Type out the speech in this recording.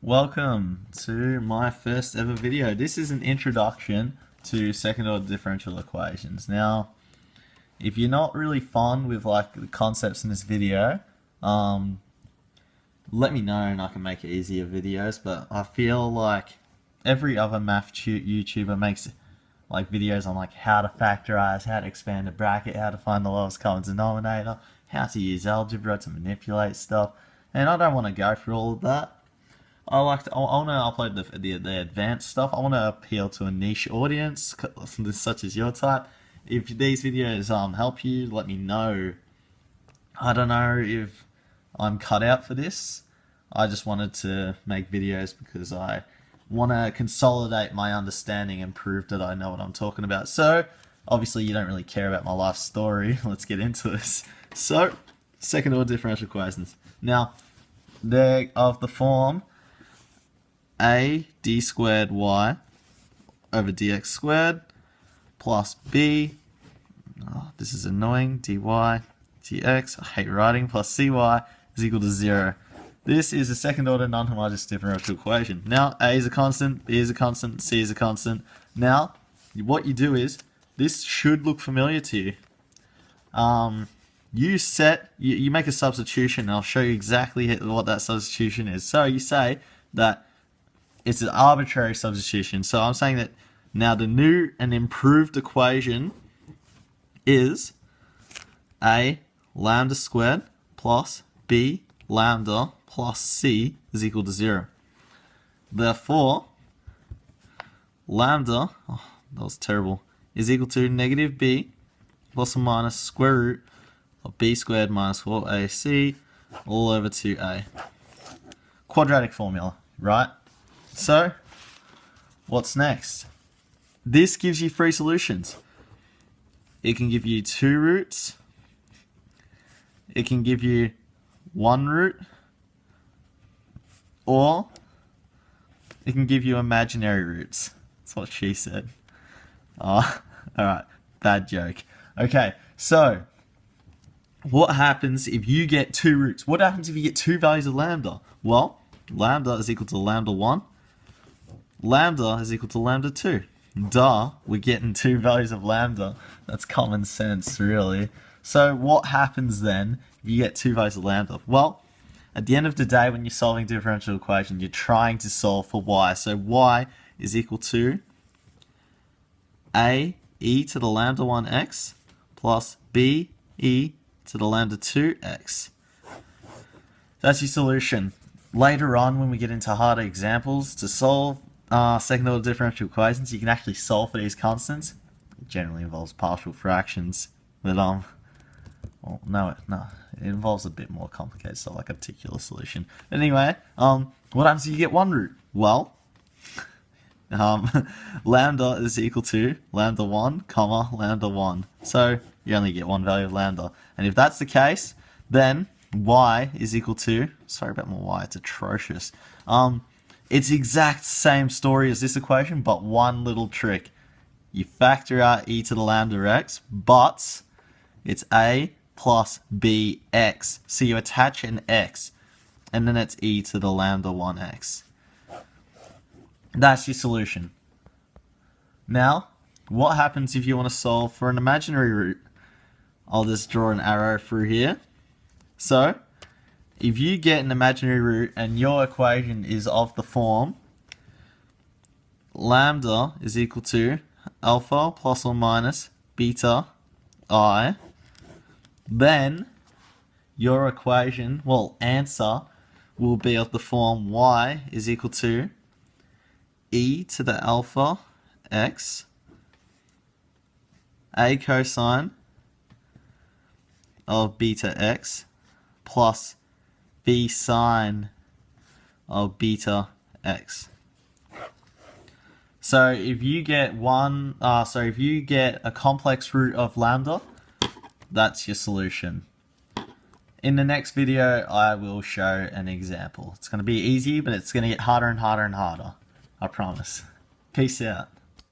Welcome to my first ever video. This is an introduction to second order differential equations. Now, if you're not really fond with like the concepts in this video, let me know and I can make easier videos, but I feel like every other math YouTuber makes like videos on like how to factorize, how to expand a bracket, how to find the lowest common denominator, how to use algebra to manipulate stuff, and I don't want to go through all of that. I want to upload the advanced stuff. I want to appeal to a niche audience, such as your type. If these videos help you, let me know. I don't know if I'm cut out for this. I just wanted to make videos because I want to consolidate my understanding and prove that I know what I'm talking about. So, obviously you don't really care about my life story. Let's get into this. So, second order differential equations. Now, they're of the form a d squared y over dx squared plus b, this is annoying, dy dx, I hate writing, plus cy is equal to 0. This is a second order non-homogeneous differential equation. Now, a is a constant, b is a constant, c is a constant. Now, what you do is, this should look familiar to you. You make a substitution, and I'll show you exactly what that substitution is. So you say that it's an arbitrary substitution. So I'm saying that now the new and improved equation is a lambda squared plus b lambda plus c is equal to 0. Therefore, lambda, that was terrible, is equal to negative b plus or minus square root of b squared minus 4ac all over 2a. Quadratic formula, right? So, what's next? This gives you three solutions. It can give you two roots. It can give you one root. Or it can give you imaginary roots. That's what she said. Alright, bad joke. Okay, so what happens if you get two roots? What happens if you get two values of lambda? Well, lambda is equal to lambda 1. Lambda is equal to lambda 2. Duh, we're getting two values of lambda. That's common sense, really. So what happens then if you get two values of lambda? Well, at the end of the day, when you're solving a differential equation, you're trying to solve for y. So y is equal to a e to the lambda 1x plus b e to the lambda 2x. That's your solution. Later on, when we get into harder examples to solve second order differential equations, you can actually solve for these constants. It generally involves partial fractions, but well, no, it involves a bit more complicated stuff like a particular solution. Anyway, what happens if you get one root? Well, lambda is equal to lambda 1 comma lambda 1. So you only get one value of lambda. And if that's the case, then y is equal to, sorry about my y, it's atrocious. It's the exact same story as this equation, but one little trick. You factor out e to the lambda x, but it's a plus bx. So you attach an x, and then it's e to the lambda 1x. That's your solution. Now, what happens if you want to solve for an imaginary root? I'll just draw an arrow through here. So, if you get an imaginary root and your equation is of the form lambda is equal to alpha plus or minus beta I, then your equation, answer, will be of the form y is equal to e to the alpha x, a cosine of beta x plus b sine of beta x. So if you get if you get a complex root of lambda, that's your solution. In the next video, I will show an example. It's going to be easy, but it's going to get harder and harder and harder. I promise. Peace out.